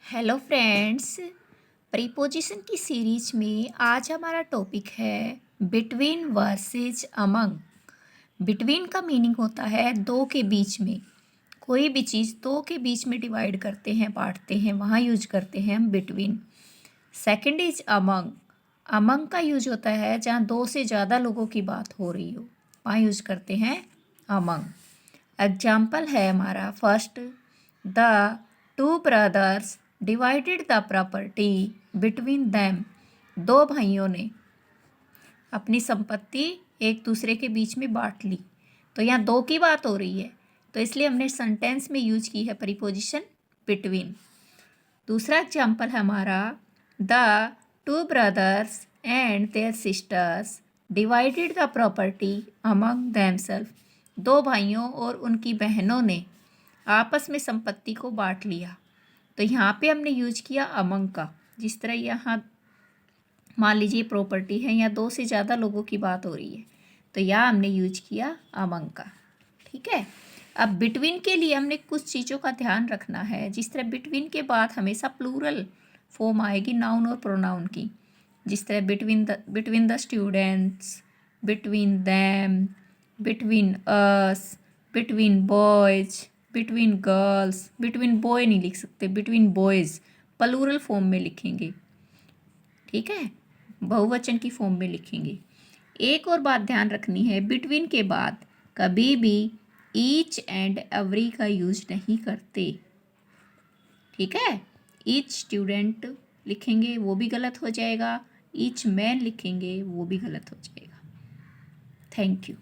Hello friends. Preposition की series में आज हमारा टॉपिक है बिटवीन वर्सेस अमंग। बिटवीन का मीनिंग होता है दो के बीच में। कोई भी चीज़ दो के बीच में डिवाइड करते हैं, बांटते हैं, वहाँ यूज करते हैं हम between. Second is among. Among का यूज होता है जहाँ दो से ज़्यादा लोगों की बात हो रही हो, वहाँ यूज करते हैं अमंग। एग्जाम्पल है हमारा first, the two brothers divided the property between them. दो भाइयों ने अपनी संपत्ति एक दूसरे के बीच में बांट ली। तो यहाँ दो की बात हो रही है, तो इसलिए हमने सेंटेंस में यूज की है प्रीपोजिशन बिटवीन। दूसरा एग्जाम्पल है हमारा, the two brothers and their sisters divided the property among themselves. दो भाइयों और उनकी बहनों ने आपस में संपत्ति को बांट लिया। तो यहाँ पे हमने यूज किया अमंग का। जिस तरह यहाँ मान लीजिए प्रॉपर्टी है, या दो से ज़्यादा लोगों की बात हो रही है, तो यहाँ हमने यूज किया अमंग का। ठीक है। अब बिटवीन के लिए हमने कुछ चीज़ों का ध्यान रखना है। जिस तरह बिटवीन के बाद हमेशा प्लूरल फॉर्म आएगी नाउन और प्रोनाउन की। जिस तरह between the students, between them, between us, between boys, between girls. Between boy नहीं लिख सकते, बिटवीन बॉयज़ प्लूरल फॉर्म में लिखेंगे। ठीक है, बहुवचन की फॉर्म में लिखेंगे। एक और बात ध्यान रखनी है, बिटवीन के बाद कभी भी ईच एंड एवरी का यूज नहीं करते। ठीक है, ईच स्टूडेंट लिखेंगे वो भी गलत हो जाएगा, ईच मैन लिखेंगे वो भी गलत हो जाएगा। Thank you.